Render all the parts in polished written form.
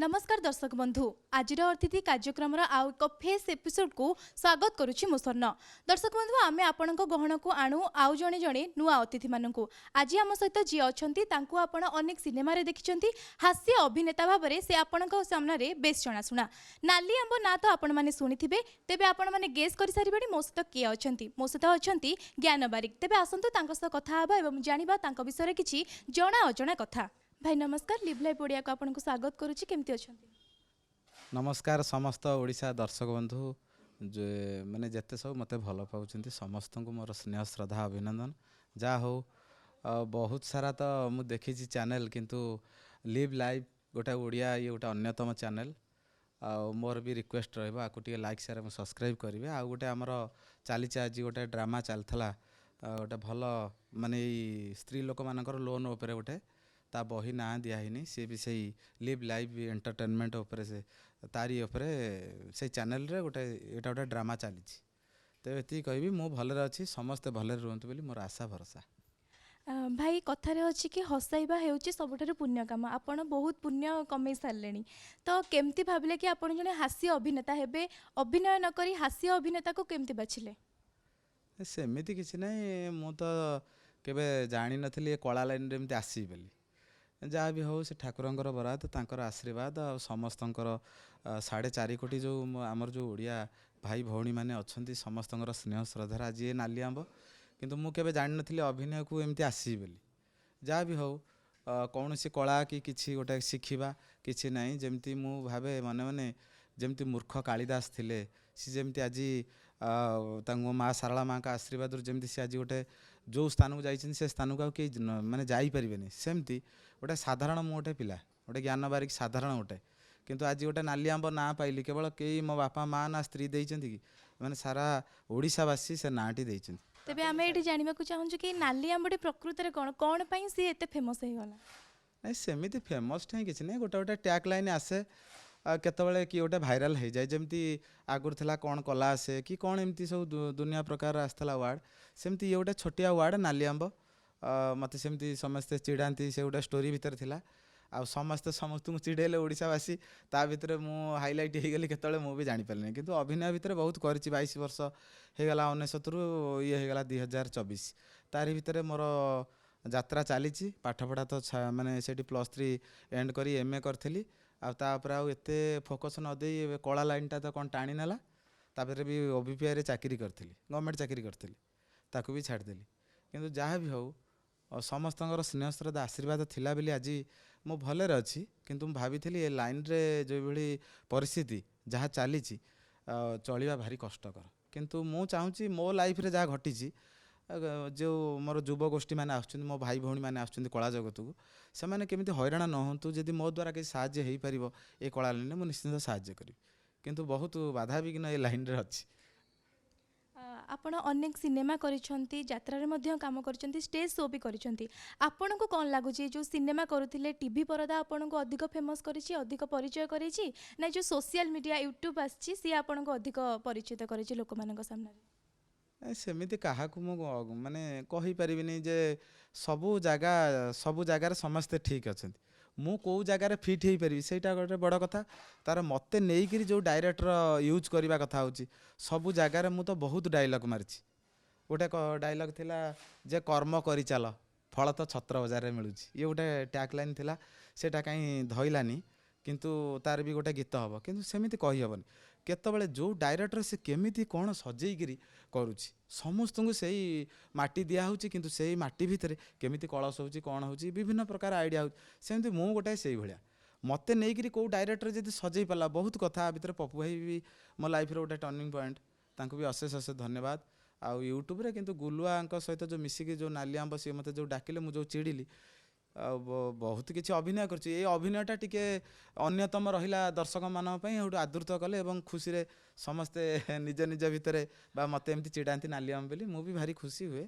नमस्कार दर्शक बंधु आज अतिथि कार्यक्रम आउ एक फेस एपिसोड को स्वागत करुछि मो स्वर्ण। दर्शक बंधु आमे आपण गहन को आणु आउ जणे जणे नुआ अतिथि मानकु। आज आम सहित जी अछंती तांकु आपण अनेक सिनेमा रे देखिचंती, हास्य अभिनेता भाबरे से आपणक सामने रे बेस जणाशुना। नाली आंब ना तो आपण माने सुनिथिबे, तेबे आपण माने गेस करि सारिबेनी मो सहित के अछंती। मो सहित अछंती ज्ञान बारिक। तेबे आसंतु तांक सहित कथा हबा एवं जानिबा तांक विषय रे किछि जणा अजणा कथा। भाई नमस्कार, लिव लाइव ओडिया को आपन को स्वागत करूची। केमती अछंती? नमस्कार समस्त ओडिशा दर्शक बंधु जे माने जेते सब मते भल पाउछंती समस्त को मोर स्नेह श्रद्धा अभिनंदन। जा हो बहुत सारा तो मु देखी चैनल किंतु लिव लाइव गोटा ओडिया ये गोटा अन्यतम चैनल। मोर भी रिक्वेस्ट रहबो आकु टिके लाइक शेयर एवं सब्सक्राइब करिवे। आ गोटे हमर चाली आज गोटे ड्रामा चलथला गोटे भल माने स्त्री लोक मानकर लोन ऊपर गोटे ता बही ना दियाहिनी सी भी सही लिव लाइव एंटरटेनमेंट उपरे से तारी उपरे से चैनल रे गोटे एटा गोटे ड्रामा चली। तो ये कहबी मु भलरे अच्छी समस्ते भलरे रुहंतु बोली मोर आशा भरोसा। भाई कथारे अच्छी कि हसाइबा हेउची सबुठारु पुण्य काम। आपण बहुत पुण्य कमे सारलेनी, तो केमती भाबिले कि आपण जने हास्य अभिनेता हेबे? अभिनय न करी हास्य अभिनेता को केमती बाछिले? सेमिति किछि नै, मु तो केबे जानि नथिली कला लाइन रे एमती आसी बोली। जहाँ भी हो से ठाकुरंकर बरात तांकर आशीर्वाद आ समस्तंकर 4.5 कोटी जो आमर जो ओडिया भाई भौणी माने अछंती समस्तंकर स्नेह श्रद्धार आज ये नाली आंब। किंतु मु केबे जानि नथिली अभिनय को एमती आसी बोली। जहाँ भी हो कौन सी कला कि किछि गोटे शिखिबा किछि नहीं। जेमती मु भावे मने मने जेमती मूर्ख कालिदास थिले सी जेमती आज तांगो माँ सारला माँ का आशीर्वाद जेमती सी आज गोटे जो स्थान को जाइछन से स्थान को के माने जाई परिबेनी। सेमती गोटे साधारण मु गोटे पिला गोटे ज्ञान बारिक साधारण गोटे, किंतु आज गोटे नाली आंब ना पाइली केवल कई मो बापा माँ ना स्त्री देइछंती कि माने सारा ओडिशावासी से नाटी देइछंती। तेबे आमे एठी जानिबा को चाहूछु कि नाली आंबडी प्रकृति रे कोन कोन पई सी एते फेमस हे गला? नहीं सेमिति फेमस ठै किछि नै, गोटे गोटे टैग लाइन आसे केतबेले कि गोटे भाइराल हो जाए। जमती आगुर थिला कौन कला आसे कि कौन एमती सब दुनिया प्रकार आसला वार्ड, सेमती ये गोटे छोटिया वार्ड नाली आंब। मत सेमती समस्ते चिड़ाती से गोटे स्टोरी भितर थिला आ समस्ते समस्त चिड़ेले ओडिशावासी ता भितर मु हाइलाइट हो गली केतबेले मु भी जानि पारले। किंतु अभिनय भितर बहुत करछि। 22 वर्ष हो गला 19 रु ये हो गला 2024 तारी भितर मोर यात्रा चली। पाठपढ़ा तो माने सेठी +3 एंड करी MA करथिली। आउे आउ एते फोकस न दे कला लाइनटा तो कौन टाणी नेला। तापर भी OBPI रे चाकरी करथिली, गवर्नमेंट चाकरी करथिली, ताकू भी छाड़देली। किंतु जहाँ भी हो समस्तंकर स्नेह श्रद्धा आशीर्वाद थिला बेली आज मु भलरे अच्छी। किंतु मु भाभी ए लाइन रे जो भली परिस्थिति जहाँ चली चलिबा भारी कष्टकर। किंतु मु चाहूँगी मो लाइफ रे जहाँ घटी जो मोर युव गोष्ठी मैंने आसुच्चंदी मो भाई भौणी मैंने आसुच्चंदी कला जगत को से मैंने केमिति हैरान न होंतु। जदि मो द्वारा किसी साहाय्य हो पारिबो ए कला लाइन मु निश्चित साहाय्य करी। किंतु बहुत बाधा विघ्न ए लाइन रे अछि। आपण अनेक सिनेमा करिसंती, यात्रा रे मध्य काम करिसंती, स्टेज शो भी करिसंती। आपण को कोन लागुची जो सिनेमा करूथिले टीवी परदा आपण को अधिक फेमस करिछि, अधिक परिचय करिछि, ना जो सोशल मीडिया यूट्यूब आछि सी आपण को अधिक परिचित करिछि लोक मानक सामने? सेमिति काहाकू मु माने कहि परिबिनी जे सबु जगह समस्ते ठीक अछंती। मु को जगार फिट हो पारि सेटा गोटे बड़ कथा। तार मते नेइकिरी जो डायरेक्टर यूज करबा कथा होची सबु जगार मु तो बहुत डायलॉग मारिछि। गोटे डायलॉग थिला जे कर्म करि चल फल तो छत्र बजार मिलुछि, ये गोटे टैग लाइन थिला। सेटा काई धइलानी किंतु तार भी गोटे गीत हम, किंतु सेमिति कहि हबनी। केतबेले जो डायरेक्टर से केमिति कोन सजेइकिरी करूछि समस्त को सही माटी दिया होची, किंतु सही माटी भितर केमिति कलश होची कोन होची विभिन्न प्रकार आइडिया होची। सेमिति मु गोटे सही भलिया मते नेइकिरी को डायरेक्टर जदि सजेई पाला बहुत कथा भितर पप्पू भाई भी मो लाइफ रे गोटे टर्निंग पॉइंट, तांको भी अशेष अशेष धन्यवाद। आ यूट्यूब रे किंतु गुलुआ सहित जो मिसिकी जो नाली आंब सी मते जो डाकिले मु जो चिड़िली बहुत किसी अभिनय कर अभिनयटा टिके अन्यतम रहिला दर्शक मान आदृत कले एवं खुशी रे समस्ते निज निज भितर बा मते एमती चिड़ाती नाली आंब बोली मु भी भारी खुशी हुए।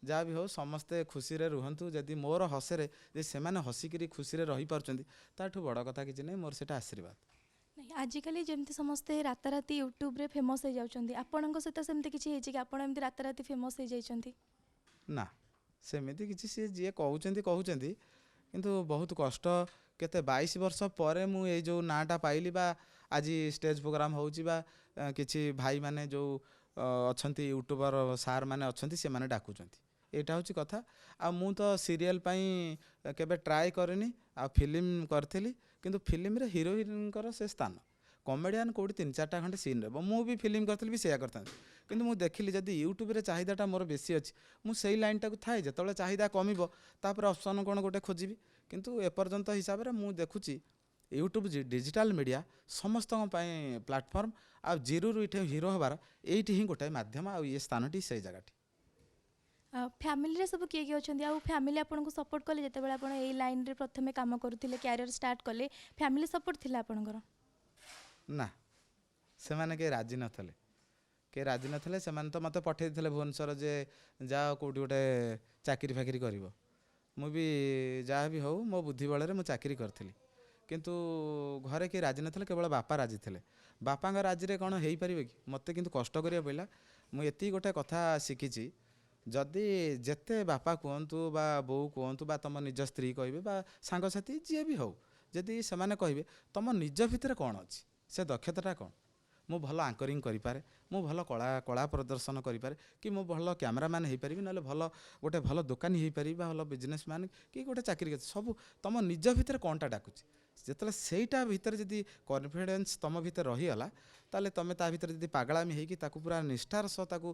जहाँ भी हो समस्ते खुशी रे रुहंतु। जदि मोर हसरे जे सेमाने हसिकी खुशी रे रही पारुचंदी ताठू बड़ कथा किछि नै, मोर सेटा आशीर्वाद। नहीं आजिकली जमती समस्ते राताराती यूट्यूब रे फेमस हो जाउचंदी, आपणक सहित सेमती किछि हेछि कि आपण एमती राताराती फेमस हो जाइचंती? ना सेमिति किछि सी जे कहउचंदी किंतु बहुत कष्ट କେତେ 22 ବର୍ଷ ପରେ ମୁଁ ଏଇ ଯେଉଁ ନାଁଟା ପାଇଲି ବା ଆଜି ଷ୍ଟେଜ୍ ପ୍ରୋଗ୍ରାମ୍ ହେଉଛି ବା କିଛି ଭାଇମାନେ ଯେଉଁ ଅଛନ୍ତି ୟୁଟ୍ୟୁବର ସାର୍ ମାନେ ଅଛନ୍ତି ସେମାନେ ଡାକୁଛନ୍ତି। ଏଇଟା ହେଉଛି କଥା। ଆଉ ମୁଁ ତ ସିରିଏଲ୍ ପାଇଁ କେବେ ଟ୍ରାଏ କରିନି, ଆଉ ଫିଲ୍ମ କରିଥିଲି କିନ୍ତୁ ଫିଲ୍ମରେ ହିରୋଇନ୍ଙ୍କର ସେ ସ୍ଥାନ କମେଡ଼ିଆନ୍ କେଉଁଠି 3-4ଟା ଖଣ୍ଡେ ସିନ୍ ରହିବ। ମୁଁ ବି ଫିଲ୍ମ କରିଥିଲି ବି ସେଇଆ କରିଥାନ୍ତି, କିନ୍ତୁ ମୁଁ ଦେଖିଲି ଯଦି ୟୁଟ୍ୟୁବରେ ଚାହିଦାଟା ମୋର ବେଶୀ ଅଛି ମୁଁ ସେଇ ଲାଇନ୍ଟାକୁ ଥାଏ, ଯେତେବେଳେ ଚାହିଦା କମିବ ତାପରେ ଅପସନ୍ କ'ଣ ଗୋଟେ ଖୋଜିବି। କିନ୍ତୁ ଏପର୍ଯ୍ୟନ୍ତ ହିସାବରେ ମୁଁ ଦେଖୁଛି ୟୁଟ୍ୟୁବ୍ ଡିଜିଟାଲ ମିଡ଼ିଆ ସମସ୍ତଙ୍କ ପାଇଁ ପ୍ଲାଟଫର୍ମ, ଆଉ ଜିରୋରୁ ଏଠି ହିରୋ ହେବାର ଏଇଠି ହିଁ ଗୋଟାଏ ମାଧ୍ୟମ, ଆଉ ଏ ସ୍ଥାନଟି ସେଇ ଜାଗାଟି। ଫ୍ୟାମିଲିରେ ସବୁ କିଏ କିଏ ଅଛନ୍ତି, ଆଉ ଫ୍ୟାମିଲି ଆପଣଙ୍କୁ ସପୋର୍ଟ କଲେ ଯେତେବେଳେ ଆପଣ ଏଇ ଲାଇନ୍ରେ ପ୍ରଥମେ କାମ କରୁଥିଲେ, କ୍ୟାରିୟର ଷ୍ଟାର୍ଟ କଲେ, ଫ୍ୟାମିଲି ସପୋର୍ଟ ଥିଲା ଆପଣଙ୍କର? ନା, ସେମାନେ କେହି ରାଜି ନଥିଲେ। ସେମାନେ ତ ମୋତେ ପଠାଇ ଦେଇଥିଲେ ଭୁବନେଶ୍ୱର, ଯେ ଯାଅ କେଉଁଠି ଗୋଟେ ଚାକିରି ଫାକିରି କରିବ। ମୁଁ ବି ଯାହା ବି ହେଉ ମୋ ବୁଦ୍ଧି ବଳରେ ମୁଁ ଚାକିରି କରିଥିଲି, କିନ୍ତୁ ଘରେ କେହି ରାଜି ନଥିଲେ, କେବଳ ବାପା ରାଜି ଥିଲେ। ବାପାଙ୍କ ରାଜିରେ କ'ଣ ହେଇପାରିବ କି? ମୋତେ କିନ୍ତୁ କଷ୍ଟ କରିବାକୁ ପଡ଼ିଲା। ମୁଁ ଏତିକି ଗୋଟେ କଥା ଶିଖିଛି, ଯଦି ଯେତେ ବାପା କୁହନ୍ତୁ ବା ବୋଉ କୁହନ୍ତୁ ବା ତୁମ ନିଜ ସ୍ତ୍ରୀ କହିବେ ବା ସାଙ୍ଗସାଥି ଯିଏ ବି ହେଉ, ଯଦି ସେମାନେ କହିବେ ତୁମ ନିଜ ଭିତରେ କ'ଣ ଅଛି, ସେ ଦକ୍ଷତାଟା କ'ଣ? ମୁଁ ଭଲ ଆଙ୍କରିଂ କରିପାରେ, ମୁଁ ଭଲ କଳା ପ୍ରଦର୍ଶନ କରିପାରେ, କି ମୁଁ ଭଲ କ୍ୟାମେରାମ୍ୟାନ୍ ହେଇପାରିବି, ନହେଲେ ଗୋଟେ ଭଲ ଦୋକାନୀ ହେଇପାରିବି ବା ଭଲ ବିଜନେସମ୍ୟାନ୍ କି ଗୋଟେ ଚାକିରି, ସବୁ ତୁମ ନିଜ ଭିତରେ କ'ଣଟା ଡାକୁଛି। ଯେତେବେଳେ ସେଇଟା ଭିତରେ ଯଦି କନଫିଡେନ୍ସ ତୁମ ଭିତରେ ରହିଗଲା, ତାହେଲେ ତୁମେ ତା ଭିତରେ ଯଦି ପାଗଳାମି ହେଇକି ତାକୁ ପୁରା ନିଷ୍ଠାର ସହ ତାକୁ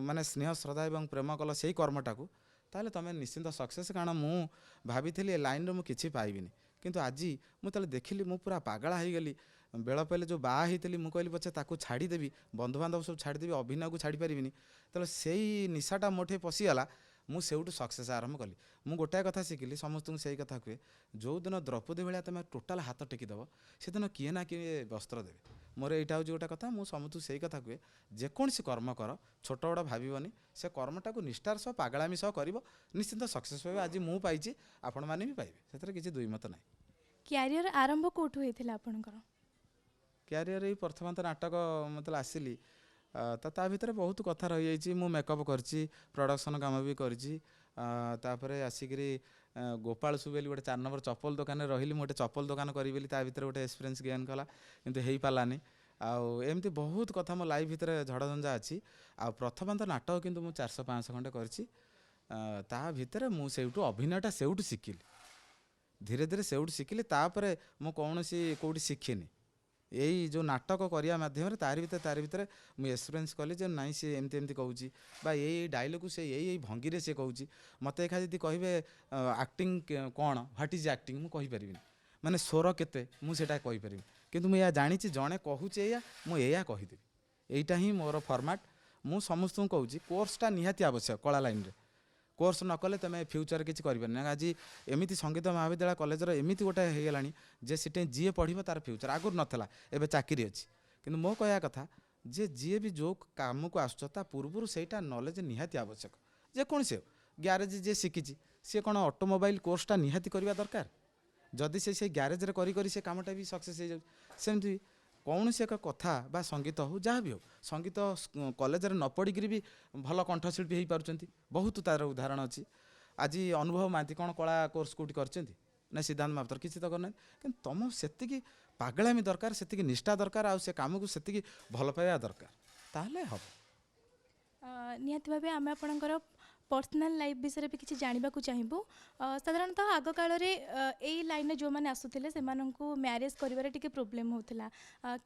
ମାନେ ସ୍ନେହ ଶ୍ରଦ୍ଧା ଏବଂ ପ୍ରେମ କଲ ସେଇ କର୍ମଟାକୁ, ତାହେଲେ ତୁମେ ନିଶ୍ଚିନ୍ତ ସକ୍ସେସ୍। କାରଣ ମୁଁ ଭାବିଥିଲି ଏ ଲାଇନ୍ରେ ମୁଁ କିଛି ପାଇବିନି, କିନ୍ତୁ ଆଜି ମୁଁ ଯେତେବେଳେ ଦେଖିଲି ମୁଁ ପୁରା ପାଗଳା ହେଇଗଲି। ବେଳ ପଇଲେ ଯେଉଁ ବାହା ହେଇଥିଲି ମୁଁ କହିଲି ପଛେ ତାକୁ ଛାଡ଼ିଦେବି, ବନ୍ଧୁବାନ୍ଧବ ସବୁ ଛାଡ଼ିଦେବି, ଅଭିନୟକୁ ଛାଡ଼ିପାରିବିନି। ତେଣୁ ସେଇ ନିଶାଟା ମୋ ଠି ପଶିଗଲା, ମୁଁ ସେଇଠୁ ସକ୍ସେସ୍ ଆରମ୍ଭ କଲି। ମୁଁ ଗୋଟାଏ କଥା ଶିଖିଲି, ସମସ୍ତଙ୍କୁ ସେଇ କଥା କୁହେ, ଯେଉଁଦିନ ଦ୍ରୌପଦୀ ଭଳିଆ ତୁମେ ଟୋଟାଲ୍ ହାତ ଟେକିଦେବ, ସେଦିନ କିଏ ନା କିଏ ବସ୍ତ୍ର ଦେବେ। ମୋର ଏଇଟା ହେଉଛି ଗୋଟେ କଥା, ମୁଁ ସମସ୍ତଙ୍କୁ ସେଇ କଥା କୁହେ, ଯେକୌଣସି କର୍ମ କର ଛୋଟ ବଡ଼ ଭାବିବନି, ସେ କର୍ମଟାକୁ ନିଷ୍ଠାର ସହ ପାଗଳାମି ସହ କରିବ, ନିଶ୍ଚିନ୍ତ ସକ୍ସେସ୍ ପାଇବ। ଆଜି ମୁଁ ପାଇଛି, ଆପଣମାନେ ବି ପାଇବେ, ସେଥିରେ କିଛି ଦୁଇମତ ନାହିଁ। କ୍ୟାରିୟର ଆରମ୍ଭ କେଉଁଠୁ ହେଇଥିଲା ଆପଣଙ୍କର? କ୍ୟାରିୟର ଏଇ ପ୍ରଥମତଃ ନାଟକ ଯେତେବେଳେ ଆସିଲି, ତା ଭିତରେ ବହୁତ କଥା ରହିଯାଇଛି। ମୁଁ ମେକଅପ୍ କରିଛି, ପ୍ରଡ଼କ୍ସନ୍ କାମ ବି କରିଛି। ତାପରେ ଆସିକିରି ଗୋପାଳ ସୁବେଲି ଗୋଟେ 4 ନମ୍ବର ଚପଲ ଦୋକାନରେ ରହିଲି। ମୁଁ ଗୋଟେ ଚପଲ ଦୋକାନ କରିବି ବୋଲି ତା ଭିତରେ ଗୋଟେ ଏକ୍ସପିରିଏନ୍ସ ଗେନ୍ କଲା, କିନ୍ତୁ ହେଇପାରିଲାନି। ଆଉ ଏମିତି ବହୁତ କଥା ମୋ ଲାଇଫ୍ ଭିତରେ ଝଡ଼ଝଞ୍ଜା ଅଛି। ଆଉ ପ୍ରଥମତଃ ନାଟକ କିନ୍ତୁ ମୁଁ 400-500 ଖଣ୍ଡେ କରିଛି। ତା ଭିତରେ ମୁଁ ସେଇଠୁ ଅଭିନୟଟା ସେଇଠୁ ଶିଖିଲି, ଧୀରେ ଧୀରେ ସେଇଠୁ ଶିଖିଲି। ତାପରେ ମୁଁ କୌଣସି କେଉଁଠି ଶିଖିନି, ଏଇ ଯେଉଁ ନାଟକ କରିବା ମାଧ୍ୟମରେ ତାରି ଭିତରେ ମୁଁ ଏକ୍ସପିରିଏନ୍ସ କଲି ଯେ ନାଇଁ ସେ ଏମିତି କହୁଛି, ବା ଏଇ ଡାଇଲଗ୍କୁ ସେ ଏଇ ଭଙ୍ଗୀରେ ସେ କହୁଛି। ମୋତେ ଏଖା ଯଦି କହିବେ ଆକ୍ଟିଂ କ'ଣ, ହ୍ୱାଟ୍ ଇଜ୍ ଆକ୍ଟିଂ, ମୁଁ କହିପାରିବିନି। ମାନେ ସ୍ୱର କେତେ ମୁଁ ସେଇଟା କହିପାରିବି, କିନ୍ତୁ ମୁଁ ଏହା ଜାଣିଛି ଜଣେ କହୁଛି ଏଇଆ, ମୁଁ ଏଇଆ କହିଦେବି। ଏଇଟା ହିଁ ମୋର ଫର୍ମାଟ୍। ମୁଁ ସମସ୍ତଙ୍କୁ କହୁଛି କୋର୍ସଟା ନିହାତି ଆବଶ୍ୟକ। କଳା ଲାଇନ୍ରେ କୋର୍ସ ନ କଲେ ତୁମେ ଫ୍ୟୁଚର୍ କିଛି କରିପାରିବନି। ଆଜି ଏମିତି ସଙ୍ଗୀତ ମହାବିଦ୍ୟାଳୟ କଲେଜର ଏମିତି ଗୋଟେ ହେଇଗଲାଣି ଯେ ସେଠି ଯିଏ ପଢ଼ିବ ତାର ଫ୍ୟୁଚର୍, ଆଗରୁ ନଥିଲା, ଏବେ ଚାକିରି ଅଛି। କିନ୍ତୁ ମୋ କହିବା କଥା ଯେ ଯିଏ ବି ଯେଉଁ କାମକୁ ଆସୁଛ ତା ପୂର୍ବରୁ ସେଇଟା ନଲେଜ୍ ନିହାତି ଆବଶ୍ୟକ। ଯେକୌଣସି ଗ୍ୟାରେଜ୍ ଯିଏ ଶିଖିଛି ସିଏ କ'ଣ ଅଟୋମୋବାଇଲ୍ କୋର୍ସଟା ନିହାତି କରିବା ଦରକାର? ଯଦି ସେଇ ଗ୍ୟାରେଜ୍ରେ କରି ସେ କାମଟା ବି ସକ୍ସେସ୍ ହେଇଯାଉଛି। ସେମିତି କୌଣସି ଏକ କଥା ବା ସଙ୍ଗୀତ ହେଉ, ଯାହା ବି ହେଉ, ସଙ୍ଗୀତ କଲେଜରେ ନ ପଢ଼ିକିରି ବି ଭଲ କଣ୍ଠଶିଳ୍ପୀ ହେଇପାରୁଛନ୍ତି, ବହୁତ ତା'ର ଉଦାହରଣ ଅଛି। ଆଜି ଅନୁଭବ ମହାନ୍ତି କ'ଣ କଳା କୋର୍ସ କେଉଁଠି କରିଛନ୍ତି ନା ସିଦ୍ଧାନ୍ତ ମହାପାତ୍ର, କିଛି ତ କରିନାହାନ୍ତି। କିନ୍ତୁ ତୁମ ସେତିକି ପାଗଳାମି ଦରକାର, ସେତିକି ନିଷ୍ଠା ଦରକାର, ଆଉ ସେ କାମକୁ ସେତିକି ଭଲ ପାଇବା ଦରକାର, ତାହେଲେ ହେବ। ନିହାତି ଭାବେ ଆମେ ଆପଣଙ୍କର ପର୍ସନାଲ୍ ଲାଇଫ୍ ବିଷୟରେ ବି କିଛି ଜାଣିବାକୁ ଚାହିଁବୁ। ସାଧାରଣତଃ ଆଗକାଳରେ ଏଇ ଲାଇନ୍ରେ ଯେଉଁମାନେ ଆସୁଥିଲେ ସେମାନଙ୍କୁ ମ୍ୟାରେଜ୍ କରିବାରେ ଟିକେ ପ୍ରୋବ୍ଲେମ୍ ହେଉଥିଲା,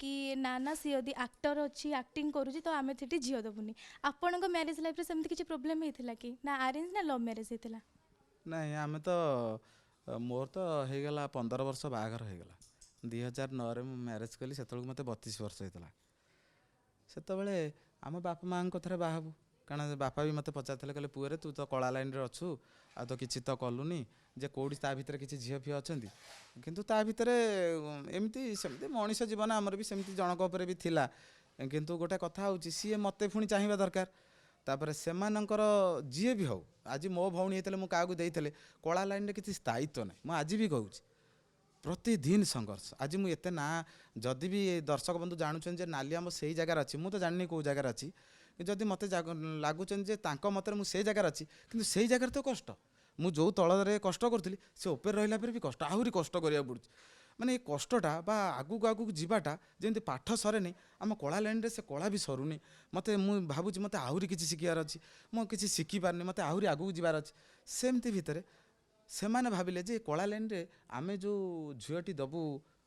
କି ନା ସିଏ ଯଦି ଆକ୍ଟର ଅଛି, ଆକ୍ଟିଂ କରୁଛି, ତ ଆମେ ସେଠି ଝିଅ ଦେବୁନି। ଆପଣଙ୍କ ମ୍ୟାରେଜ୍ ଲାଇଫ୍ରେ ସେମିତି କିଛି ପ୍ରୋବ୍ଲେମ୍ ହେଇଥିଲା କି? ନା ଆରେଞ୍ଜ ନା ଲଭ୍ ମ୍ୟାରେଜ୍ ହେଇଥିଲା? ନାଇଁ, ଆମେ ତ ମୋର ତ ହେଇଗଲା 15 ବର୍ଷ ବାହାଘର ହେଇଗଲା। 2009ରେ ମୁଁ ମ୍ୟାରେଜ୍ କଲି, ସେତେବେଳକୁ ମୋତେ 32 ବର୍ଷ ହେଇଥିଲା। ସେତେବେଳେ ଆମ ବାପା ମାଆଙ୍କ କଥାରେ ବାହା ହେବୁ, କାରଣ ବାପା ବି ମୋତେ ପଚାରିଥିଲେ, କହିଲେ ପୁଅରେ ତୁ ତ କଳା ଲାଇନ୍ରେ ଅଛୁ, ଆଉ ତ କିଛି ତ କଲୁନି, ଯେ କେଉଁଠି ତା ଭିତରେ କିଛି ଝିଅ ଫିଅ ଅଛନ୍ତି। କିନ୍ତୁ ତା ଭିତରେ ସେମିତି ମଣିଷ ଜୀବନ ଆମର ବି ସେମିତି ଜଣକ ଉପରେ ବି ଥିଲା। କିନ୍ତୁ ଗୋଟେ କଥା ହେଉଛି ସିଏ ମୋତେ ପୁଣି ଚାହିଁବା ଦରକାର। ତାପରେ ସେମାନଙ୍କର ଯିଏ ବି ହେଉ, ଆଜି ମୋ ଭଉଣୀ ହେଇଥିଲେ ମୁଁ କାହାକୁ ଦେଇଥିଲେ, କଳା ଲାଇନ୍ରେ କିଛି ସ୍ଥାୟିତ୍ୱ ନାହିଁ। ମୁଁ ଆଜି ବି କହୁଛି ପ୍ରତିଦିନ ସଂଘର୍ଷ। ଆଜି ମୁଁ ଏତେ ନା, ଯଦି ବି ଦର୍ଶକ ବନ୍ଧୁ ଜାଣୁଛନ୍ତି ଯେ ନାଲି ଆମ ସେଇ ଜାଗାରେ ଅଛି, ମୁଁ ତ ଜାଣିନି କେଉଁ ଜାଗାରେ ଅଛି, ଯଦି ମୋତେ ଲାଗୁଛନ୍ତି ଯେ ତାଙ୍କ ମତରେ ମୁଁ ସେଇ ଜାଗାରେ ଅଛି, କିନ୍ତୁ ସେଇ ଜାଗାରେ ତ କଷ୍ଟ। ମୁଁ ଯେଉଁ ତଳରେ କଷ୍ଟ କରୁଥିଲି ସେ ଉପରେ ରହିଲା ପରେ ବି କଷ୍ଟ ଆହୁରି କଷ୍ଟ କରିବାକୁ ପଡ଼ୁଛି। ମାନେ ଏ କଷ୍ଟଟା ବା ଆଗକୁ ଆଗକୁ ଯିବାଟା ଯେମିତି ପାଠ ସରେନି ଆମ କଳା ଲାଇନ୍ରେ ସେ କଳା ବି ସରୁନି। ମୁଁ ଭାବୁଛି ମୋତେ ଆହୁରି କିଛି ଶିଖିବାର ଅଛି, ମୁଁ କିଛି ଶିଖିପାରୁନି, ମୋତେ ଆହୁରି ଆଗକୁ ଯିବାର ଅଛି। ସେମିତି ଭିତରେ ସେମାନେ ଭାବିଲେ ଯେ କଳା ଲାଇନ୍ରେ ଆମେ ଯେଉଁ ଝିଅଟି ଦେବୁ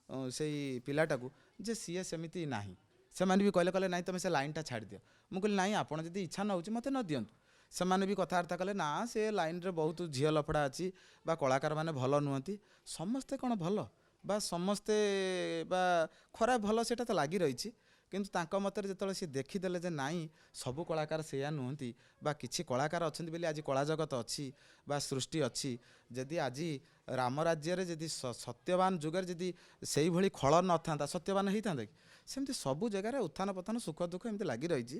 ସେଇ ପିଲାଟାକୁ ଯେ ସିଏ ସେମିତି ନାହିଁ। ସେମାନେ ବି କହିଲେ ନାଇଁ ତୁମେ ସେ ଲାଇନ୍ଟା ଛାଡ଼ିଦିଅ। ମୁଁ କହିଲି ନାଇଁ ଆପଣ ଯଦି ଇଚ୍ଛା ନ ହେଉଛି ମୋତେ ନ ଦିଅନ୍ତୁ। ସେମାନେ ବି କଥାବାର୍ତ୍ତା କଲେ ନା ସେ ଲାଇନ୍ରେ ବହୁତ ଝିଅ ଲଫଡ଼ା ଅଛି ବା କଳାକାରମାନେ ଭଲ ନୁହନ୍ତି। ସମସ୍ତେ କ'ଣ ଭଲ ବା ସମସ୍ତେ ବା ଖରାପ ଭଲ ସେଇଟା ତ ଲାଗି ରହିଛି। କିନ୍ତୁ ତାଙ୍କ ମତରେ ଯେତେବେଳେ ସେ ଦେଖିଦେଲେ ଯେ ନାଇଁ ସବୁ କଳାକାର ସେଇଆ ନୁହନ୍ତି ବା କିଛି କଳାକାର ଅଛନ୍ତି ବୋଲି ଆଜି କଳା ଜଗତ ଅଛି ବା ସୃଷ୍ଟି ଅଛି। ଯଦି ଆଜି ରାମ ରାଜ୍ୟରେ ଯଦି ସତ୍ୟବାନ ଯୁଗରେ ଯଦି ସେଇଭଳି ଖଳ ନଥାନ୍ତା ସତ୍ୟବାନ ହେଇଥାନ୍ତା କି? ସେମିତି ସବୁ ଜାଗାରେ ଉତ୍ଥାନ ପତନ ସୁଖ ଦୁଃଖ ଏମିତି ଲାଗି ରହିଛି।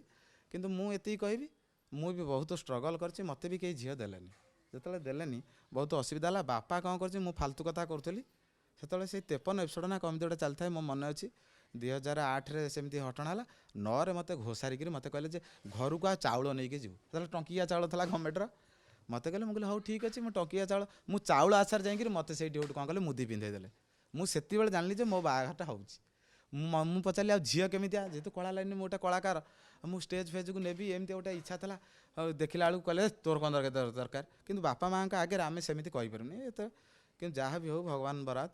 କିନ୍ତୁ ମୁଁ ଏତିକି କହିବି, ମୁଁ ବି ବହୁତ ଷ୍ଟ୍ରଗଲ୍ କରିଛି, ମୋତେ ବି କେହି ଝିଅ ଦେଲେନି। ଯେତେବେଳେ ଦେଲେନି ବହୁତ ଅସୁବିଧା ହେଲା। ବାପା କ'ଣ କରିଛି, ମୁଁ ଫାଲତୁ କଥା କରୁଥିଲି ସେତେବେଳେ ସେଇ 53 ଏପିସୋଡ଼ ନା କମିତି ଗୋଟେ ଚାଲିଥାଏ ମୋ ମନେ ଅଛି। 2008ରେ ସେମିତି ଘଟଣା ହେଲା। 9ରେ ମୋତେ ଘୋଷାରିକିରି ମୋତେ କହିଲେ ଯେ ଘରକୁ ଆଉ ଚାଉଳ ନେଇକି ଯିବୁ। ସେତେବେଳେ ଟଙ୍କିଆ ଚାଉଳ ଥିଲା ଗଭର୍ଣ୍ଣମେଣ୍ଟର। ମୋତେ କହିଲେ, ମୁଁ କହିଲି ହଉ ଠିକ୍ ଅଛି, ମୁଁ ଟଙ୍କିଆ ଚାଉଳ ମୁଁ ଚାଉଳ ଆଶାରେ ଯାଇକିରି ମୋତେ ସେଇଠି ଗୋଟେ କ'ଣ କଲେ ମୁଦି ପିନ୍ଧେଇ ଦେଲେ। ମୁଁ ସେତିକିବେଳେ ଜାଣିଲି ଯେ ମୋ ବାହାଘରଟା ହେଉଛି। ମୁଁ ପଚାରିଲି ଆଉ ଝିଅ କେମିତିଆ, ଯେହେତୁ କଳା ଲାଇନ୍ ମୁଁ ଗୋଟେ କଳାକାର, ମୁଁ ଷ୍ଟେଜ୍ ଫେଜ୍କୁ ନେବି ଏମିତି ଗୋଟେ ଇଚ୍ଛା ଥିଲା। ଆଉ ଦେଖିଲା ବେଳକୁ କହିଲେ ତୋର କ'ଣ ଦରକାର। କିନ୍ତୁ ବାପା ମାଆଙ୍କ ଆଗରେ ଆମେ ସେମିତି କହିପାରୁନି ଏତେ। କିନ୍ତୁ ଯାହା ବି ହେଉ ଭଗବାନ ବରାଦ,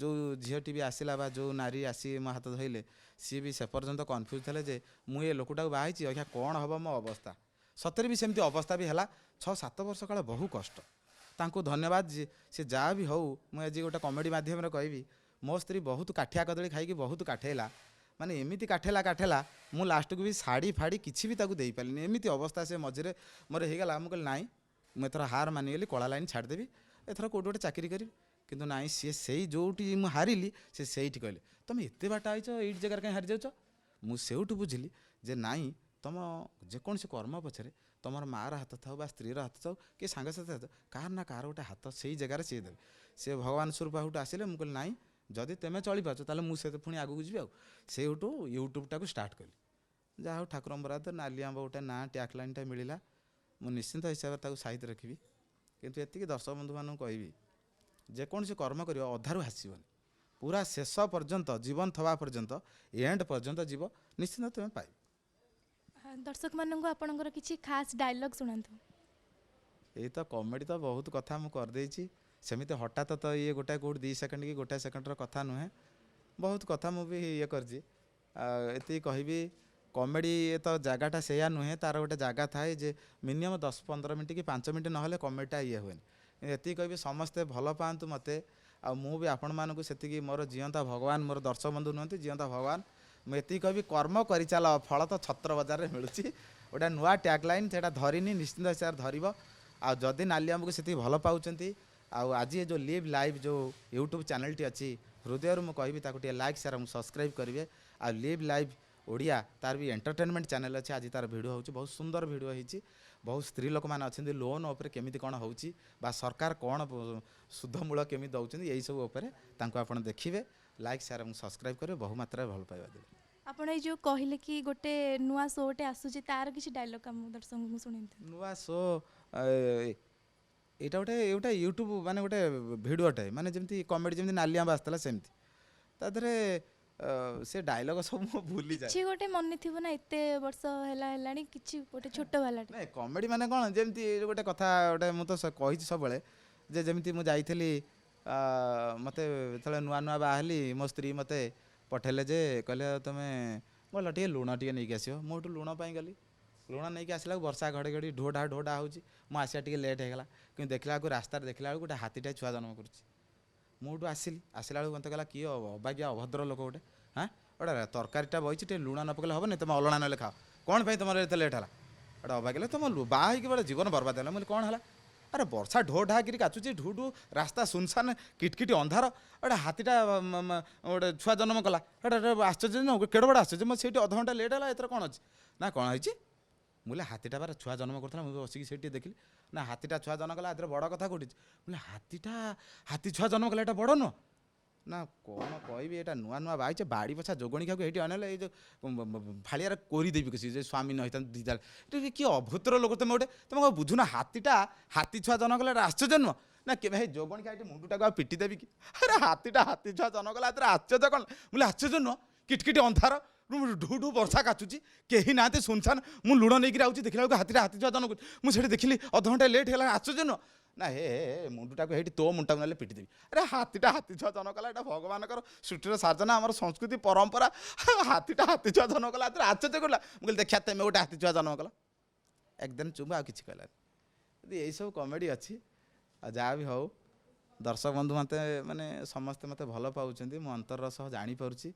ଯେଉଁ ଝିଅଟି ବି ଆସିଲା ବା ଯେଉଁ ନାରୀ ଆସି ମୋ ହାତ ଧଇଲେ ସିଏ ବି ସେ ପର୍ଯ୍ୟନ୍ତ କନଫ୍ୟୁଜ୍ ଥିଲେ ଯେ ମୁଁ ଏ ଲୋକଟାକୁ ବାହା ହେଇଛି ଆଜ୍ଞା କ'ଣ ହେବ ମୋ ଅବସ୍ଥା। ସତରେ ବି ସେମିତି ଅବସ୍ଥା ବି ହେଲା। 6-7 ବର୍ଷ କାଳ ବହୁ କଷ୍ଟ। ତାଙ୍କୁ ଧନ୍ୟବାଦ। ସେ ଯାହା ବି ହେଉ, ମୁଁ ଆଜି ଗୋଟେ କମେଡ଼ି ମାଧ୍ୟମରେ କହିବି, ମୋ ସ୍ତ୍ରୀ ବହୁତ କାଠିଆ କଦଳୀ ଖାଇକି ବହୁତ କାଠେଇଲା। ମାନେ ଏମିତି କାଠେଲା ମୁଁ ଲାଷ୍ଟକୁ ବି ଶାଢ଼ୀ ଫାଡ଼ି କିଛି ବି ତାକୁ ଦେଇପାରିଲିନି। ଏମିତି ଅବସ୍ଥା ସେ ମଝିରେ ମୋର ହେଇଗଲା। ମୁଁ କହିଲି ନାଇଁ, ମୁଁ ଏଥର ହାର ମାନିଗଲି, କଳା ଲାଇନ୍ ଛାଡ଼ିଦେବି, ଏଥର କେଉଁଠି ଗୋଟେ ଚାକିରି କରିବି। କିନ୍ତୁ ନାଇଁ, ସିଏ ସେଇ ଯେଉଁଠି ମୁଁ ହାରିଲି ସେ ସେଇଠି କହିଲେ ତୁମେ ଏତେ ବାଟ ଆଇଛ, ଏଇଠି ଜାଗାରେ କାହିଁ ହାରିଯାଉଛ। ମୁଁ ସେଇଠୁ ବୁଝିଲି ଯେ ନାଇଁ, ତୁମ ଯେକୌଣସି କର୍ମ ପଛରେ ତୁମର ମାଆର ହାତ ଥାଉ ବା ସ୍ତ୍ରୀର ହାତ ଥାଉ କି ସାଙ୍ଗସାଥି ହାତ, କାହାର ନା କାହାର ଗୋଟେ ହାତ ସେଇ ଜାଗାରେ ସିଏ ଦେବେ। ସେ ଭଗବାନ ସ୍ୱରୂପ ସେଇଠୁ ଆସିଲେ। ମୁଁ କହିଲି ନାଇଁ, ଯଦି ତୁମେ ଚଳିପାରୁଛ ତାହେଲେ ମୁଁ ସେତେ ପୁଣି ଆଗକୁ ଯିବି। ଆଉ ସେଇଠୁ ୟୁଟ୍ୟୁବ୍ଟାକୁ ଷ୍ଟାର୍ଟ କଲି। ଯାହା ହଉ ଠାକୁରଙ୍କ ବରାଦ ନାଲି ଆମ୍ବ ଗୋଟେ ନାଁ ଟ୍ୟାଗ୍ ଲାଇନ୍ଟା ମିଳିଲା। ମୁଁ ନିଶ୍ଚିନ୍ତ ହିସାବରେ ତାକୁ ସାଇତି ରଖିବି। କିନ୍ତୁ ଏତିକି ଦର୍ଶକ ବନ୍ଧୁମାନଙ୍କୁ କହିବି, ଯେକୌଣସି କର୍ମ କରିବ ଅଧାରୁ ଆସିବନି, ପୁରା ଶେଷ ପର୍ଯ୍ୟନ୍ତ, ଜୀବନ ଥବା ପର୍ଯ୍ୟନ୍ତ, ଏଣ୍ଡ ପର୍ଯ୍ୟନ୍ତ ଯିବ, ନିଶ୍ଚିନ୍ତ ତୁମେ ପାଇବ। ଦର୍ଶକମାନଙ୍କୁ ଆପଣଙ୍କର କିଛି ଖାସ୍ ଡାଇଲଗ୍ ଶୁଣାନ୍ତୁ। ଏଇ ତ କମେଡ଼ି ତ ବହୁତ କଥା ମୁଁ କରିଦେଇଛି। ସେମିତି ହଠାତ୍ ତ ଇଏ ଗୋଟାଏ କେଉଁଠି 2 ସେକେଣ୍ଡ କି ଗୋଟାଏ ସେକେଣ୍ଡର କଥା ନୁହେଁ। ବହୁତ କଥା ମୁଁ ବି ଇଏ କରିଛି। ଏତିକି କହିବି, କମେଡ଼ି ତ ଜାଗାଟା ସେଇଆ ନୁହେଁ, ତା'ର ଗୋଟେ ଜାଗା ଥାଏ ଯେ ମିନିମମ୍ 10-15 ମିନିଟ୍ କି 5 ମିନିଟ୍ ନହେଲେ କମେଡ଼ିଟା ଇଏ ହୁଏନି। ଏତିକି କହିବି, ସମସ୍ତେ ଭଲ ପାଆନ୍ତୁ ମୋତେ, ଆଉ ମୁଁ ବି ଆପଣମାନଙ୍କୁ ସେତିକି, ମୋର ଜିଅନ୍ତା ଭଗବାନ, ମୋର ଦର୍ଶକ ବନ୍ଧୁ ନୁହନ୍ତି, ଜିଅନ୍ତା ଭଗବାନ। ମୁଁ ଏତିକି କହିବି, କର୍ମ କରିଚାଲ, ଫଳ ତ ଛତ୍ର ବଜାରରେ ମିଳୁଛି। ଗୋଟେ ନୂଆ ଟ୍ୟାଗ୍ ଲାଇନ୍, ସେଇଟା ଧରିନି, ନିଶ୍ଚିନ୍ତ ହିସାବରେ ଧରିବ। ଆଉ ଯଦି ନାଲି ଆମ୍ବକୁ ସେତିକି ଭଲ ପାଉଛନ୍ତି, ଆଉ ଆଜି ଏ ଯେଉଁ ଲିଭ୍ ଲାଇଭ୍ ଯେଉଁ ୟୁଟ୍ୟୁବ୍ ଚ୍ୟାନେଲ୍ଟି ଅଛି, ହୃଦୟରୁ ମୁଁ କହିବି ତାକୁ ଟିକେ ଲାଇକ୍ ସେୟାର ଏବଂ ସବସ୍କ୍ରାଇବ୍ କରିବେ। ଆଉ ଲିଭ୍ ଲାଇଭ୍ ଓଡ଼ିଆ, ତାର ବି ଏଣ୍ଟରଟେନମେଣ୍ଟ ଚ୍ୟାନେଲ୍ ଅଛି। ଆଜି ତାର ଭିଡ଼ିଓ ହେଉଛି, ବହୁତ ସୁନ୍ଦର ଭିଡ଼ିଓ ହେଇଛି। ବହୁତ ସ୍ତ୍ରୀ ଲୋକମାନେ ଅଛନ୍ତି, ଲୋନ୍ ଉପରେ କେମିତି କ'ଣ ହେଉଛି ବା ସରକାର କ'ଣ ସୁଧମୂଳ କେମିତି ଦେଉଛନ୍ତି, ଏଇସବୁ ଉପରେ ତାଙ୍କୁ ଆପଣ ଦେଖିବେ। ଲାଇକ୍ ସେୟାର ଏବଂ ସବସ୍କ୍ରାଇବ୍ କରିବେ, ବହୁ ମାତ୍ରାରେ ଭଲ ପାଇବା ଦେବେ। ଆପଣ ଏଇ ଯେଉଁ କହିଲେ କି ଗୋଟେ ନୂଆ ଶୋଟେ ଆସୁଛି, ତାର କିଛି ଡାଇଲଗ୍ ଆମ ଦର୍ଶକଙ୍କୁ ଶୁଣାନ୍ତୁ। ନୂଆ ଶୋ ଏଇଟା ଗୋଟେ ୟୁଟ୍ୟୁବ୍ ମାନେ ଗୋଟେ ଭିଡ଼ିଓଟେ, ମାନେ ଯେମିତି କମେଡ଼ି ଯେମିତି ନାଲି ଆମ୍ବ ଆସିଥିଲା ସେମିତି। ତା ଦେହରେ ସେ ଡାଇଲଗ୍ ସବୁ ମୁଁ ଭୁଲିଯାଏ। କିଛି ଗୋଟେ ମନେ ଥିବ ନା, ଏତେ ବର୍ଷ ହେଲାଣି କିଛି ଗୋଟେ ଛୋଟ ବାଲାଟେ। ନାଇଁ, କମେଡ଼ି ମାନେ କ'ଣ, ଯେମିତି ଗୋଟେ କଥା ଗୋଟେ ମୁଁ ତ କହିଛି ସବୁବେଳେ ଯେ ଯେମିତି ମୁଁ ଯାଇଥିଲି, ମୋତେ ଯେତେବେଳେ ନୂଆ ନୂଆ ବାହା ହେଲି, ମୋ ସ୍ତ୍ରୀ ମୋତେ ପଠେଇଲେ ଯେ କହିଲେ ତୁମେ ଗଲ ଟିକେ ଲୁଣ ଟିକେ ନେଇକି ଆସିବ। ମୁଁ ଏଠୁ ଲୁଣ ପାଇଁ ଗଲି। ଲୁଣ ନେଇକି ଆସିଲାକୁ ବର୍ଷା ଘଡ଼ଘଡ଼ି ଢୋ ଢା ହେଉଛି। ମୁଁ ଆସିବା ଟିକେ ଲେଟ୍ ହେଇଗଲା। କିନ୍ତୁ ଦେଖିଲା ବେଳକୁ ରାସ୍ତାରେ ଦେଖିଲା ବେଳକୁ ଗୋଟେ ହାତୀଟାଏ ଛୁଆ ଜନ୍ମ କରୁଛି। ମୁଁ ଏଠୁ ଆସିଲା ବେଳକୁ ମୋତେ କହିଲା କିଏ ଅବାଗିଆ ଅଭଦ୍ର ଲୋକ ଗୋଟେ, ଗୋଟେ ତରକାରୀଟା ବଇଛି, ଟିକେ ଲୁଣ ନ ପକେଇଲେ ହେବନି, ତୁମେ ଅଲଣା ନହେଲେ ଖାଅ, କ'ଣ ପାଇଁ ତୁମର ଏତେ ଲେଟ୍ ହେଲା। ଗୋଟେ ଅବାଗିଆ, ତୁମ ବାହା ହେଇକି ଗୋଟେ ଜୀବନ ବର୍ବାଦ ହେଲା। ମୁଁ କହିଲି କ'ଣ ହେଲା। ଆରେ ବର୍ଷା ଢୋ ଢା କିରି କାଚୁଛି, ଢୁ ରାସ୍ତା ସୁନସାନ କିଟକିଟି ଅନ୍ଧାର, ଗୋଟେ ହାତୀଟା ଗୋଟେ ଛୁଆ ଜନ୍ମ କଲା। ଏଇଟା ଆଶ୍ଚର୍ଯ୍ୟ ନୁହଁ, କେଡ଼େ ବଡ଼ ଆଶ୍ଚର୍ଯ୍ୟ। ମୁଁ ସେଇଠି ଅଧଘଣ୍ଟା ଲେଟ୍ ହେଲା, ଏଥର କ'ଣ ଅଛି ନା କ'ଣ ହେଇଛି। ମୁଁ କହିଲି ହାତୀଟା ବା ଛୁଆ ଜନ୍ମ କରୁଥିଲା, ମୁଁ ବସିକି ସେଇଠି ଦେଖିଲି। ନା ହାତୀଟା ଛୁଆ ଜନ୍ମ କଲା, ଏଥିରେ ବଡ଼ କଥା କେଉଁଠି। ମୁଁ କହିଲି ହାତୀ ଛୁଆ ଜନ୍ମ କଲା, ଏଇଟା ବଡ଼ ନୁହଁ। ନା କ'ଣ କହିବି ଏଇଟା ନୂଆ ନୂଆ ବାଇଛେ ବାଡ଼ି ପଛା ଯୋଗଣୀ ଖାକୁ ଏଇଠି ଅନେଇଲେ ଏଇ ଯେଉଁ ଫାଳିଆରେ କରିଦେବି କିଛି ଯେ ସ୍ୱାମୀ ନ ହେଇଥାନ୍ତି ଦିଦା ଏଠି କି ଅଭଦ୍ର ଲୋକ ତମେ ଗୋଟେ ତମେ କ'ଣ ବୁଝୁନ ହାତୀ ଛୁଆ ଜନ୍ମ କଲେ ଏଇଟା ଆଶ୍ଚର୍ଯ୍ୟ ନୁହଁ ନା କେବେ ହେଇ ଯୋଗଣୀ ଖା ଏଠି ମୁଣ୍ଡଟାକୁ ଆଉ ପିଟି ଦେବି କି ଆରେ ହାତୀ ଛୁଆ ଜନ୍ମ କଲା ଏଥିରେ ଆଶ୍ଚର୍ଯ୍ୟ କ'ଣ ବୋଲେ ଆଶ୍ଚର୍ଯ୍ୟ ନୁହଁ କିଟକିଟି ଅନ୍ଧାର ଢୁ ଢୁ ବର୍ଷା କାଚୁଛି କେହି ନାହାନ୍ତି ସୁନସାନ ମୁଁ ଲୁଣ ନେଇକି ଆଉଛି ଦେଖିଲା ବେଳକୁ ହାତୀ ଛୁଆ ଜନ୍ମ କରୁଛି ମୁଁ ସେଠି ଦେଖିଲି ଅଧଘଣ୍ଟା ଲେଟ୍ ହେଲା ଆଶ୍ଚର୍ଯ୍ୟ ନୁହଁ ନା ହେ ମୁଣ୍ଡଟାକୁ ହେଇଠି ତୋ ମୁଣ୍ଡଟାକୁ ନେଲେ ପିଟିଦେବି ଆରେ ହାତୀ ଛୁଆ ଜନ୍ମ କଲା ଏଇଟା ଭଗବାନଙ୍କର ସୃଷ୍ଟିର ସାର୍ଜନା ଆମର ସଂସ୍କୃତି ପରମ୍ପରା ହାତୀ ଛୁଆ ଜନ୍ମ କଲା ଏଥିରେ ଆଶ୍ଚର୍ଯ୍ୟ କଲା ମୁଁ କହିଲି ଦେଖିଆ ତେମେ ଗୋଟେ ହାତୀ ଛୁଆ ଜନ୍ମ କଲା ଏକଦିନ ଚୁମ୍ବ ଆଉ କିଛି କହିଲାନି ଯଦି ଏଇସବୁ କମେଡ଼ି ଅଛି ଆଉ ଯାହା ବି ହଉ ଦର୍ଶକ ବନ୍ଧୁ ମୋତେ ମାନେ ସମସ୍ତେ ମୋତେ ଭଲ ପାଉଛନ୍ତି ମୁଁ ଅନ୍ତରର ସହ ଜାଣିପାରୁଛି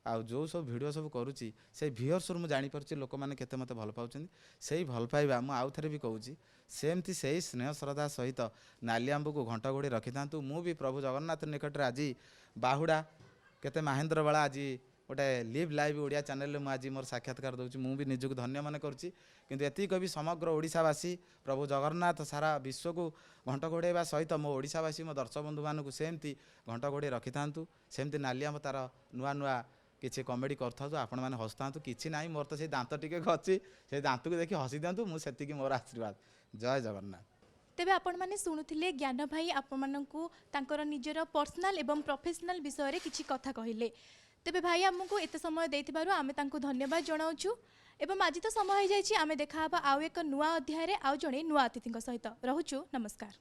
ଆଉ ଯେଉଁ ସବୁ ଭିଡ଼ିଓ ସବୁ କରୁଛି ସେଇ ଭିୟର୍ସରୁ ମୁଁ ଜାଣିପାରୁଛି ଲୋକମାନେ କେତେ ମୋତେ ଭଲ ପାଉଛନ୍ତି ସେଇ ଭଲ ପାଇବା ମୁଁ ଆଉ ଥରେ ବି କହୁଛି ସେମିତି ସେଇ ସ୍ନେହ ଶ୍ରଦ୍ଧା ସହିତ ନାଲି ଆମ୍ବକୁ ଘଣ୍ଟ ଘୋଡ଼ି ରଖିଥାନ୍ତୁ ମୁଁ ବି ପ୍ରଭୁ ଜଗନ୍ନାଥ ନିକଟରେ ଆଜି ବାହୁଡ଼ା କେତେ ମାହେନ୍ଦ୍ର ବେଳା ଆଜି ଗୋଟେ ଲିଭ୍ ଲାଇଭ୍ ଓଡ଼ିଆ ଚ୍ୟାନେଲରେ ମୁଁ ଆଜି ମୋର ସାକ୍ଷାତକାର ଦେଉଛି ମୁଁ ବି ନିଜକୁ ଧନ୍ୟ ମନେ କରୁଛି କିନ୍ତୁ ଏତିକି କହିବି ସମଗ୍ର ଓଡ଼ିଶାବାସୀ ପ୍ରଭୁ ଜଗନ୍ନାଥ ସାରା ବିଶ୍ୱକୁ ଘଣ୍ଟ ଘୋଡ଼େଇବା ସହିତ ମୋ ଓଡ଼ିଶାବାସୀ ମୋ ଦର୍ଶକ ବନ୍ଧୁମାନଙ୍କୁ ସେମିତି ଘଣ୍ଟ ଘୋଡ଼େଇ ରଖିଥାନ୍ତୁ ସେମିତି ନାଲି ଆମ୍ବ ତା'ର ନୂଆ ନୂଆ କିଛି କମେଡ଼ି କରିଥାନ୍ତୁ ଆପଣମାନେ ହସୁଥାନ୍ତୁ କିଛି ନାହିଁ ମୋର ତ ସେଇ ଦାନ୍ତ ଟିକେ ଅଛି ସେଇ ଦାନ୍ତକୁ ଦେଖି ହସି ଦିଅନ୍ତୁ ମୁଁ ସେତିକି ମୋର ଆଶୀର୍ବାଦ ଜୟ ଜଗନ୍ନାଥ ତେବେ ଆପଣମାନେ ଶୁଣୁଥିଲେ ଜ୍ଞାନ ଭାଇ ଆପଣମାନଙ୍କୁ ତାଙ୍କର ନିଜର ପର୍ସନାଲ ଏବଂ ପ୍ରଫେସନାଲ ବିଷୟରେ କିଛି କଥା କହିଲେ ତେବେ ଭାଇ ଆମକୁ ଏତେ ସମୟ ଦେଇଥିବାରୁ ଆମେ ତାଙ୍କୁ ଧନ୍ୟବାଦ ଜଣାଉଛୁ ଏବଂ ଆଜି ତ ସମୟ ହୋଇଯାଇଛି ଆମେ ଦେଖା ହେବା ଆଉ ଏକ ନୂଆ ଅଧ୍ୟାୟରେ ଆଉ ଜଣେ ନୂଆ ଅତିଥିଙ୍କ ସହିତ ରହୁଛୁ ନମସ୍କାର।